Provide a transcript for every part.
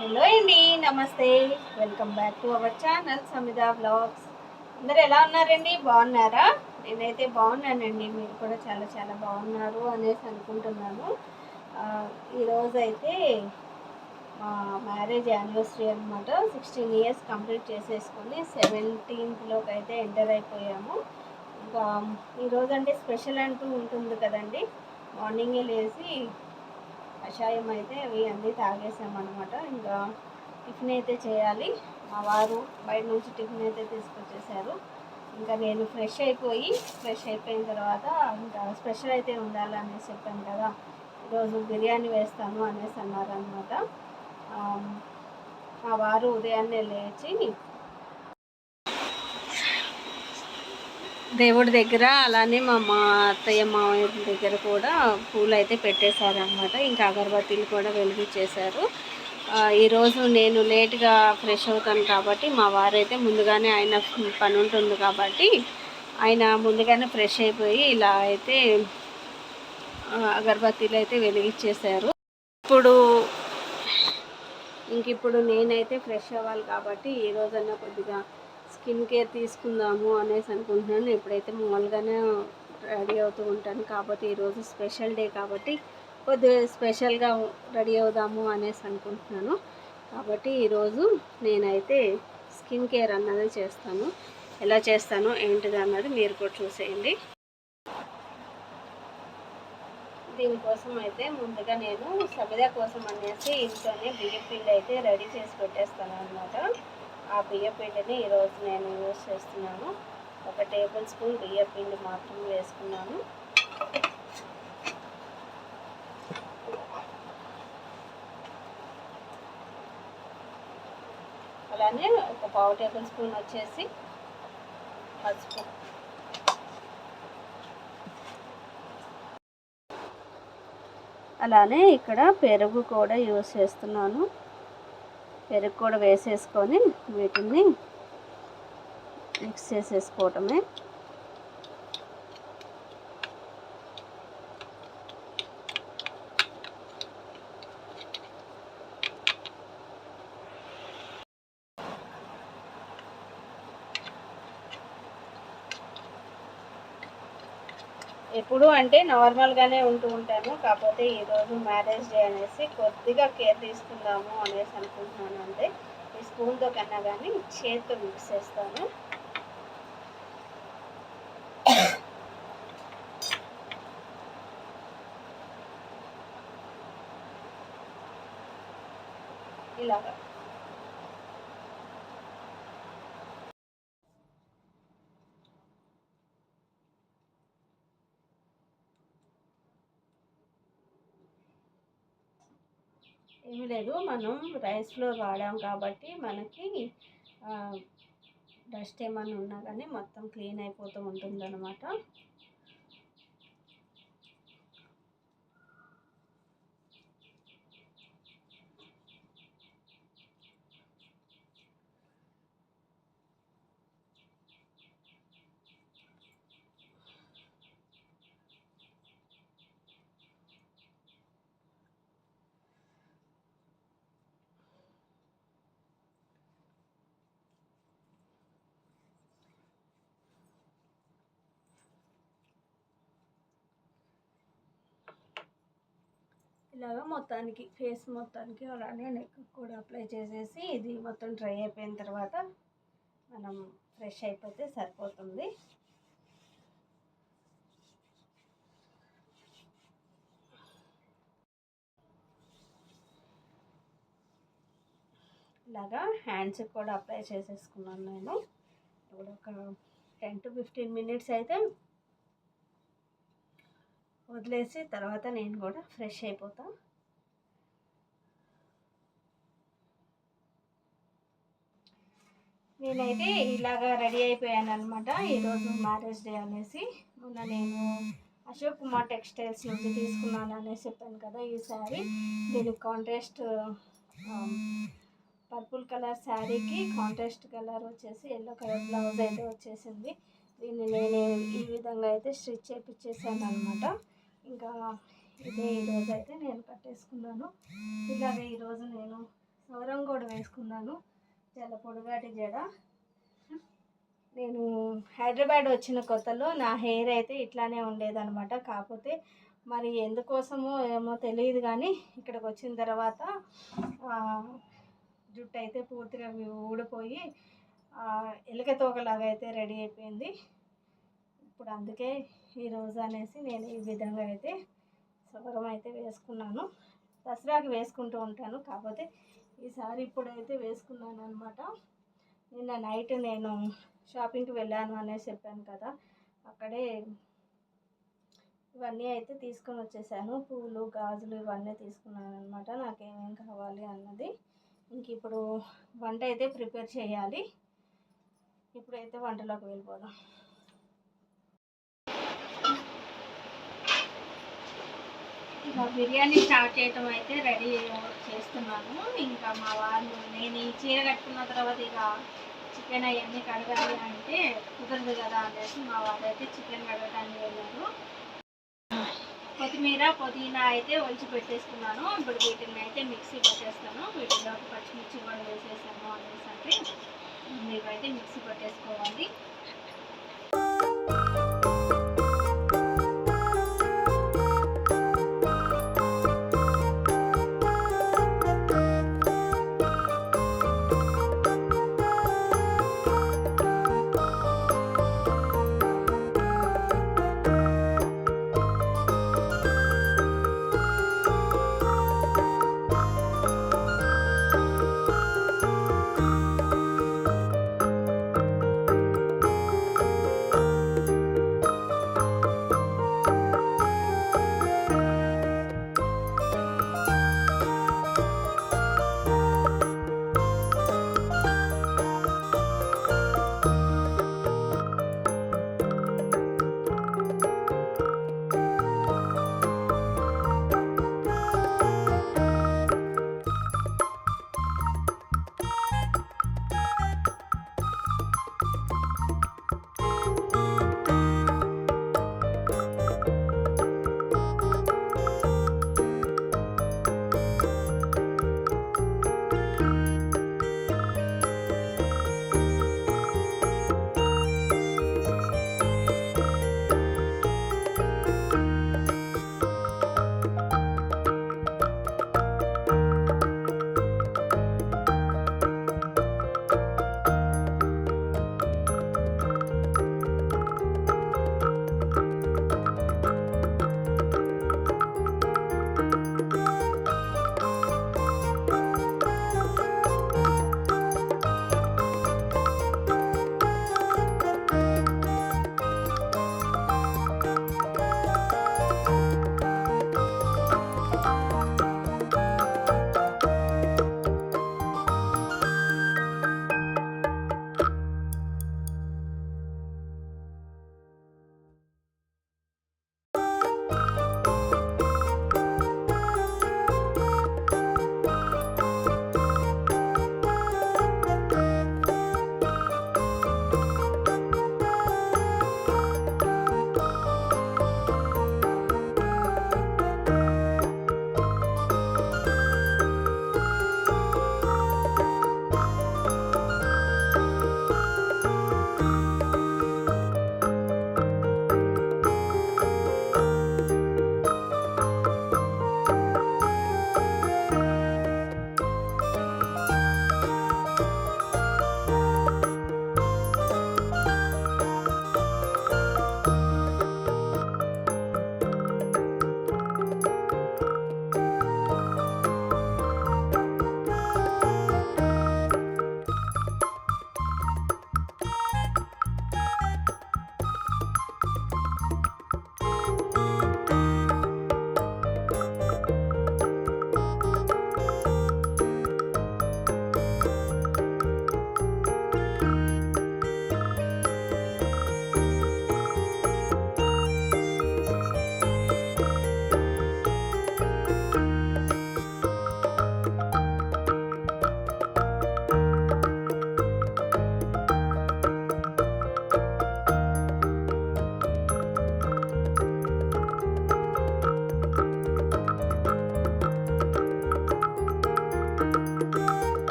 Hello అండి, నమస్తే. Welcome back to our channel Samitha vlogs. అందరు ఎలా ఉన్నారండి? బాగున్నారా? నేనైతే బాగున్నానండి. మీరు కూడా చాలా చాలా బాగున్నారు అనేసి అనుకుంటున్నాను. ఈరోజు అయితే మా మ్యారేజ్ యానివర్సరీ అనమాట. 16 ఇయర్స్ కంప్లీట్ చేసేసుకొని 17th అయితే ఎంటర్ అయిపోయాము. ఇంకా ఈరోజు అంటే స్పెషల్ అంటూ ఉంటుంది కదండి. మార్నింగే లేచి కషాయం అయితే అవి అన్నీ తాగేసామన్నమాట. ఇంకా టిఫిన్ అయితే చేయాలి. మా వారు బయట నుంచి టిఫిన్ అయితే తీసుకొచ్చేసారు. ఇంకా నేను ఫ్రెష్ అయిపోయిన తర్వాత ఇంకా స్పెషల్ అయితే ఉండాలనేసి చెప్పాను కదా, ఈరోజు బిర్యానీ వేస్తాను అనేసి అన్నారనమాట. మా వారు ఉదయాన్నే లేచి దేవుడి దగ్గర, అలానే మా అత్తయ్య మామయ్య దగ్గర కూడా పూలు అయితే పెట్టేశారనమాట. ఇంకా అగరబత్తీలు కూడా వెలిగించేశారు. ఈరోజు నేను లేట్గా ఫ్రెష్ అవుతాను కాబట్టి మా వారైతే ముందుగానే ఆయన పని ఉంటుంది కాబట్టి ఆయన ముందుగానే ఫ్రెష్ అయిపోయి ఇలా అయితే అగరబత్తీలు అయితే వెలిగించేశారు. ఇప్పుడు నేనైతే ఫ్రెష్ అవ్వాలి కాబట్టి ఈరోజన్నా కొద్దిగా స్కిన్ కేర్ తీసుకుందాము అనేసి అనుకుంటున్నాను. ఎప్పుడైతే మామూలుగానే రెడీ అవుతూ ఉంటాను కాబట్టి ఈరోజు స్పెషల్ డే కాబట్టి కొద్దిగా స్పెషల్గా రెడీ అవుదాము అనేసి అనుకుంటున్నాను. కాబట్టి ఈరోజు నేనైతే స్కిన్ కేర్ అన్నది చేస్తాను. ఎలా చేస్తానో ఏంటిది అన్నది మీరు కూడా చూసేయండి. దీనికోసం అయితే ముందుగా నేను సబిదా కోసం అనేసి ఇంట్లోనే బియ్యపిండి అయితే రెడీ చేసి పెట్టేస్తాను అనమాట. ఆ బియ్యపిండిని ఈరోజు నేను యూజ్ చేస్తున్నాను. 1 టేబుల్ స్పూన్ బియ్యపిండి మాత్రం వేసుకున్నాను. అలానే 1/4 టేబుల్ స్పూన్ వచ్చేసి పసుపు, అలానే ఇక్కడ పెరుగు కూడా యూజ్ చేస్తున్నాను. పెరుగు కూడా వేసేసుకొని వీటిని మిక్స్ చేసేసుకోవటమే. ఎప్పుడు అంటే నార్మల్గానే ఉంటాను. కాకపోతే ఈరోజు మ్యారేజ్ డే అనేసి కొద్దిగా కేర్ తీసుకుందాము అనేసి అనుకుంటున్నాను. అంటే ఈ స్పూన్తో కన్నా కానీ చేతితో మిక్స్ చేస్తాను. ఇలాగా ఏమీ లేదు, మనం రైస్ ఫ్లోర్ వాడాం కాబట్టి మనకి డస్ట్ ఏమన్నా ఉన్నా కానీ మొత్తం క్లీన్ అయిపోతూ ఉంటుందన్నమాట. ఇలాగా మొత్తానికి ఫేస్ మొత్తానికి అలానే నెక్ కూడా అప్లై చేసేసి ఇది మొత్తం డ్రై అయిపోయిన తర్వాత మనం ఫ్రెష్ అయిపోతే సరిపోతుంది. ఇలాగా హ్యాండ్స్కి కూడా అప్లై చేసేసుకున్నాను నేను. ఇప్పుడు ఒక 10 to 15 minutes అయితే వదిలేసి తర్వాత నేను కూడా ఫ్రెష్ అయిపోతాను. నేనైతే ఇలాగా రెడీ అయిపోయాను అనమాట. ఈరోజు మ్యారేజ్ డే అనేసి మొన్న నేను అశోక్ కుమార్ టెక్స్టైల్స్ నుంచి తీసుకున్నాను అనేసి చెప్పాను కదా. ఈ శారీ దీనికి కాంట్రాస్ట్ పర్పుల్ కలర్ శారీకి కాంట్రాస్ట్ కలర్ వచ్చేసి ఎల్లో కలర్ బ్లౌజ్ అయితే వచ్చేసింది. దీన్ని నేను ఈ విధంగా అయితే స్టిచ్ చేయించేసాను అనమాట. ఇంకా ఇదే ఈరోజు అయితే నేను కట్టేసుకున్నాను. ఇలాగే ఈరోజు నేను సవరం కూడా వేసుకున్నాను. చాలా పొడుగాటి జడ. నేను హైదరాబాద్ వచ్చిన కొత్తలో నా హెయిర్ అయితే ఇట్లానే ఉండేదన్నమాట. కాకపోతే మరి ఎందుకోసమో ఏమో తెలియదు కానీ ఇక్కడికి వచ్చిన తర్వాత జుట్టు అయితే పూర్తిగా ఊడిపోయి ఎలుక తోకలాగా అయితే రెడీ అయిపోయింది. ఇప్పుడు అందుకే ఈరోజు అనేసి నేను ఈ విధంగా అయితే సవరం అయితే వేసుకున్నాను. దసరాకి వేసుకుంటూ ఉంటాను, కాకపోతే ఈసారి ఇప్పుడైతే వేసుకున్నాను అనమాట. నిన్న నైట్ నేను షాపింగ్కి వెళ్ళాను అనేసి చెప్పాను కదా, అక్కడే ఇవన్నీ అయితే తీసుకొని వచ్చేసాను. పూలు, గాజులు ఇవన్నీ తీసుకున్నాను అనమాట, నాకేమేం కావాలి అన్నది. ఇంక ఇప్పుడు వంట అయితే ప్రిపేర్ చేయాలి. ఇప్పుడైతే వంటలోకి వెళ్ళిపోదాం. ఇక బిర్యానీ స్టార్ట్ చేయటం అయితే రెడీ చేస్తున్నాను. ఇంకా మా వారు, నేను ఈ చీర కట్టుకున్న తర్వాత ఇక చికెన్ అవన్నీ కడగాలి అంటే కుదరదు కదా అనేసి మా వారు అయితే చికెన్ కడగడానికి వెళ్ళారు. కొత్తిమీర, పుదీనా అయితే ఒలిచి పెట్టేసుకున్నాను. ఇప్పుడు వీటిని అయితే మిక్సీ పెట్టేస్తాను. వీటిలో పచ్చిమిర్చి కూడా వేసేసాను అనేసి అంటే ఇవైతే మిక్సీ పెట్టేసుకోవాలి.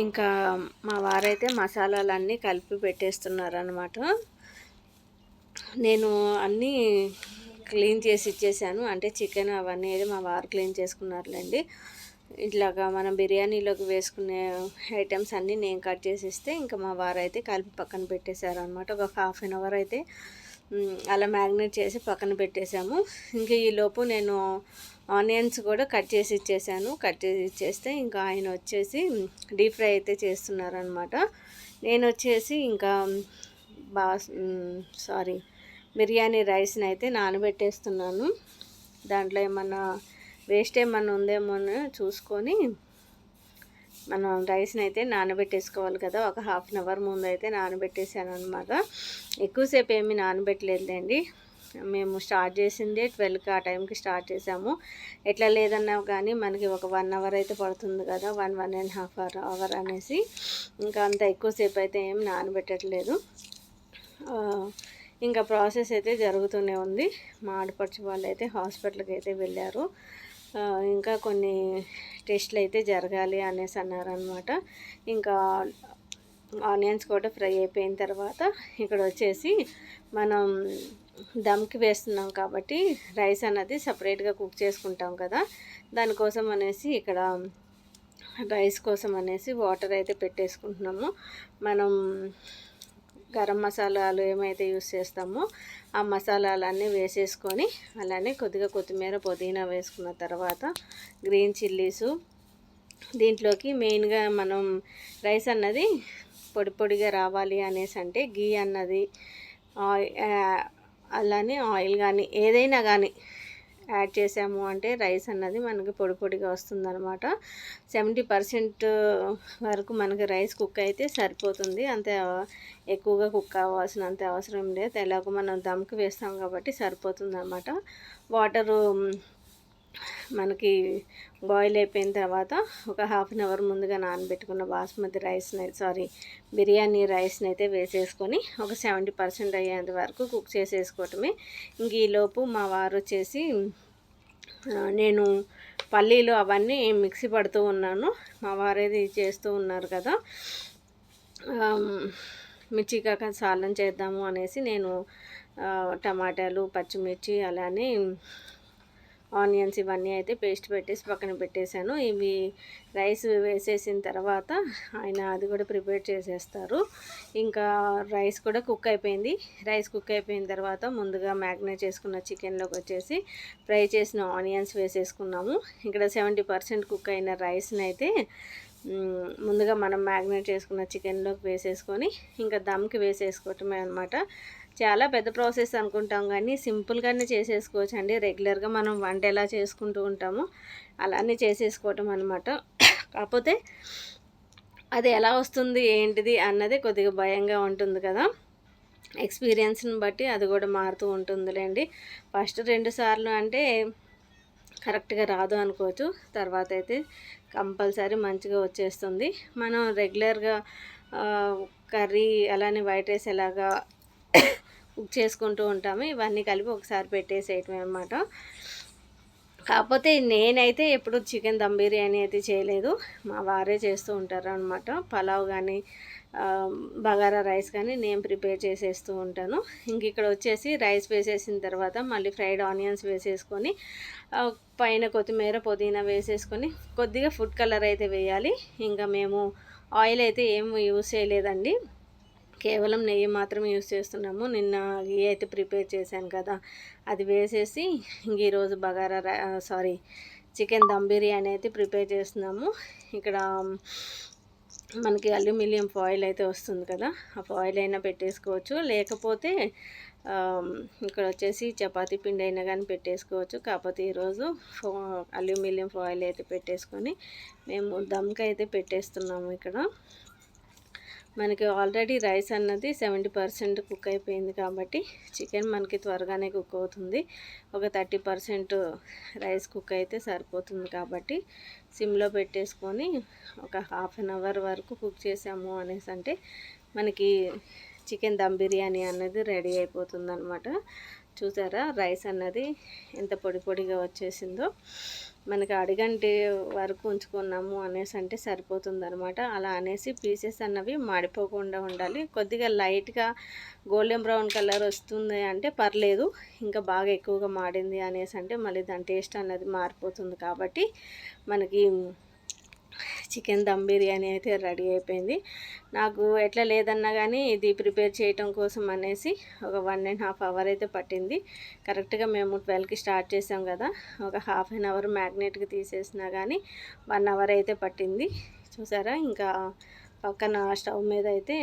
ఇంకా మా వారైతే మసాలాలన్నీ కలిపి పెట్టేస్తున్నారు అనమాట. నేను అన్నీ క్లీన్ చేసి ఇచ్చేసాను, అంటే చికెన్ అవన్నీ అయితే మా వారు క్లీన్ చేసుకున్నారులేండి. ఇట్లాగా మనం బిర్యానీలోకి వేసుకునే ఐటమ్స్ అన్నీ నేను కట్ చేసి ఇస్తే ఇంకా మా వారు అయితే కలిపి పక్కన పెట్టేశారు అనమాట. ఒక హాఫ్ అన్ అవర్ అయితే అలా మ్యాగ్నేట్ చేసి పక్కన పెట్టేశాము. ఇంకా ఈలోపు నేను ఆనియన్స్ కూడా కట్ చేసి ఇచ్చేసాను. కట్ చేసి ఇచ్చేస్తే ఇంకా ఆయన వచ్చేసి డీప్ ఫ్రై అయితే చేస్తున్నారనమాట. నేను వచ్చేసి ఇంకా బిర్యానీ రైస్ని అయితే నానబెట్టేస్తున్నాను. దాంట్లో ఏమన్నా వేస్ట్ ఏమన్నా ఉందేమో అని చూసుకొని మనం రైస్ని అయితే నానబెట్టేసుకోవాలి కదా. ఒక హాఫ్ అన్ అవర్ ముందు అయితే నానబెట్టేసాను అనమాట. ఎక్కువసేపు ఏమీ నానబెట్టలేదులేండి. మేము స్టార్ట్ చేసింది 12కి ఆ టైంకి స్టార్ట్ చేసాము. ఎట్లా లేదన్నా కానీ మనకి ఒక 1 అవర్ అయితే పడుతుంది కదా, 1.5 అవర్ అనేసి ఇంకా అంత ఎక్కువసేపు అయితే ఏం నానబెట్టట్లేదు. ఇంకా ప్రాసెస్ అయితే జరుగుతూనే ఉంది. మా ఆడపడుచు వాళ్ళు అయితే హాస్పిటల్కి అయితే వెళ్ళారు. ఇంకా కొన్ని టెస్ట్లు అయితే జరగాలి అనేసి అన్నారనమాట. ఇంకా ఆనియన్స్ కూడా ఫ్రై అయిపోయిన తర్వాత ఇక్కడ వచ్చేసి మనం దమ్కి వేస్తున్నాం కాబట్టి రైస్ అన్నది సపరేట్గా కుక్ చేసుకుంటాం కదా. దానికోసం అనేసి ఇక్కడ రైస్ కోసం అనేసి వాటర్ అయితే పెట్టేసుకుంటున్నాము. మనం గరం మసాలాలు ఏమైతే యూస్ చేస్తామో ఆ మసాలాలన్నీ వేసేసుకొని అలానే కొద్దిగా కొత్తిమీర పుదీనా వేసుకున్న తర్వాత గ్రీన్ చిల్లీసు, దీంట్లోకి మెయిన్గా మనం రైస్ అన్నది పొడి పొడిగా రావాలి అనేసి అంటే గీ అన్నది అలానే ఆయిల్ కానీ ఏదైనా కానీ యాడ్ చేసాము అంటే రైస్ అన్నది మనకి పొడి పొడిగా వస్తుందన్నమాట. 70% వరకు మనకి రైస్ కుక్ అయితే సరిపోతుంది. అంతే ఎక్కువగా కుక్ అవ్వాల్సినంత అవసరం లేదు. ఎలాగో మనం దమ్కి వేస్తాం కాబట్టి సరిపోతుంది అన్నమాట. వాటరు మనకి బాయిల్ అయిపోయిన తర్వాత ఒక హాఫ్ అన్ అవర్ ముందుగా నానబెట్టుకున్న బాస్మతి బిర్యానీ రైస్ని అయితే వేసేసుకొని ఒక 70% అయ్యేంత వరకు కుక్ చేసేసుకోవటమే. ఇంక ఈలోపు మా వారు వచ్చేసి నేను పల్లీలు అవన్నీ మిక్సీ పడుతూ ఉన్నాను. మా వారేది చేస్తూ ఉన్నారు కదా, మిర్చి కాక సాలం చేద్దాము అనేసి నేను టమాటాలు, పచ్చిమిర్చి అలానే ఆనియన్స్ ఇవన్నీ అయితే పేస్ట్ పెట్టేసి పక్కన పెట్టేశాను. ఇవి రైస్ వేసేసిన తర్వాత ఆయన అది కూడా ప్రిపేర్ చేసేస్తారు. ఇంకా రైస్ కూడా కుక్ అయిపోయింది. రైస్ కుక్ అయిపోయిన తర్వాత ముందుగా మ్యాగ్నేట్ చేసుకున్న చికెన్లోకి వచ్చేసి ఫ్రై చేసిన ఆనియన్స్ వేసేసుకున్నాము. ఇక్కడ 70% కుక్ అయిన రైస్ని అయితే ముందుగా మనం మ్యాగ్నేట్ చేసుకున్న చికెన్లోకి వేసేసుకొని ఇంకా దమ్కి వేసేసుకోవటమే అనమాట. చాలా పెద్ద ప్రాసెస్ అనుకుంటాం కానీ సింపుల్గానే చేసేసుకోవచ్చు అండి. రెగ్యులర్గా మనం వంట ఎలా చేసుకుంటూ ఉంటామో అలానే చేసేసుకోవటం అనమాట. కాకపోతే అది ఎలా వస్తుంది ఏంటిది అన్నది కొద్దిగా భయంగా ఉంటుంది కదా. ఎక్స్పీరియన్స్ని బట్టి అది కూడా మారుతూ ఉంటుందిలేండి. ఫస్ట్ 2 సార్లు అంటే కరెక్ట్గా రాదు అనుకోవచ్చు, తర్వాత అయితే కంపల్సరీ మంచిగా వచ్చేస్తుంది. మనం రెగ్యులర్గా కర్రీ అలానే వైట్ రైస్ ఎలాగా కుక్ చేసుకుంటూ ఉంటాము, ఇవన్నీ కలిపి ఒకసారి పెట్టేసేయటమే అనమాట. కాకపోతే నేనైతే ఎప్పుడు చికెన్ దమ్ బిర్యానీ అయితే చేయలేదు, మా వారే చేస్తూ ఉంటారు అనమాట. పలావ్ కానీ బగారా రైస్ కానీ నేను ప్రిపేర్ చేసేస్తూ ఉంటాను. ఇంక ఇక్కడ వచ్చేసి రైస్ వేసేసిన తర్వాత మళ్ళీ ఫ్రైడ్ ఆనియన్స్ వేసేసుకొని పైన కొత్తిమీర పుదీనా వేసేసుకొని కొద్దిగా ఫుడ్ కలర్ అయితే వేయాలి. ఇంకా మేము ఆయిల్ అయితే ఏం యూస్ చేయలేదండి, కేవలం నెయ్యి మాత్రమే యూస్ చేస్తున్నాము. నిన్న గీ అయితే ప్రిపేర్ చేశాను కదా, అది వేసేసి ఇంక ఈరోజు చికెన్ దమ్ బిర్యానీ అయితే ప్రిపేర్ చేస్తున్నాము. ఇక్కడ మనకి అల్యూమినియం ఫాయిల్ అయితే వస్తుంది కదా, ఆ ఫాయిల్ అయినా పెట్టేసుకోవచ్చు, లేకపోతే ఇక్కడ వచ్చేసి చపాతీ పిండి అయినా కానీ పెట్టేసుకోవచ్చు. కాకపోతే ఈరోజు అల్యూమినియం ఫాయిల్ అయితే పెట్టేసుకొని మేము దమ్కి అయితే పెట్టేస్తున్నాము. ఇక్కడ మనకి ఆల్రెడీ రైస్ అన్నది 70% కుక్ అయిపోయింది కాబట్టి చికెన్ మనకి త్వరగానే కుక్ అవుతుంది. ఒక 30% రైస్ కుక్ అయితే సరిపోతుంది కాబట్టి సిమ్లో పెట్టేసుకొని ఒక హాఫ్ అన్ అవర్ వరకు కుక్ చేసాము అనేసి అంటే మనకి చికెన్ దమ్ బిర్యానీ అన్నది రెడీ అయిపోతుంది అనమాట. చూసారా రైస్ అన్నది ఎంత పొడి పొడిగా వచ్చేసిందో. మనకి అడిగంటే వరకు ఉంచుకున్నాము అనేసి అంటే సరిపోతుందనమాట. అలా అనేసి పీసెస్ అన్నవి మాడిపోకుండా ఉండాలి. కొద్దిగా లైట్గా గోల్డెన్ బ్రౌన్ కలర్ వస్తుంది అంటే పర్లేదు. ఇంకా బాగా ఎక్కువగా మాడింది అనేసి అంటే మళ్ళీ దాని టేస్ట్ అన్నది మారిపోతుంది. కాబట్టి మనకి చికెన్ దమ్ బిర్యానీ అయితే రెడీ అయిపోయింది. నాకు ఎట్లా లేదన్నా కానీ ఇది ప్రిపేర్ చేయటం కోసం అనేసి ఒక 1.5 అవర్ అయితే పట్టింది. కరెక్ట్గా మేము 12కి స్టార్ట్ చేసాం కదా, ఒక హాఫ్ అన్ అవర్ మ్యాగ్నేట్కి తీసేసినా కానీ 1 అవర్ అయితే పట్టింది. చూసారా, ఇంకా పక్కన స్టవ్ మీద అయితే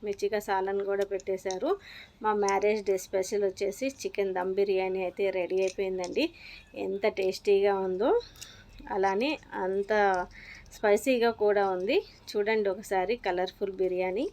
మిర్చిగా సాలన్ కూడా పెట్టేశారు. మా మ్యారేజ్ డే స్పెషల్ వచ్చేసి చికెన్ దమ్ బిర్యానీ అయితే రెడీ అయిపోయిందండి. ఎంత టేస్టీగా ఉందో, అలానే అంత స్పైసీగా కూడా ఉంది. చూడండి ఒకసారి కలర్ఫుల్ బిర్యానీ.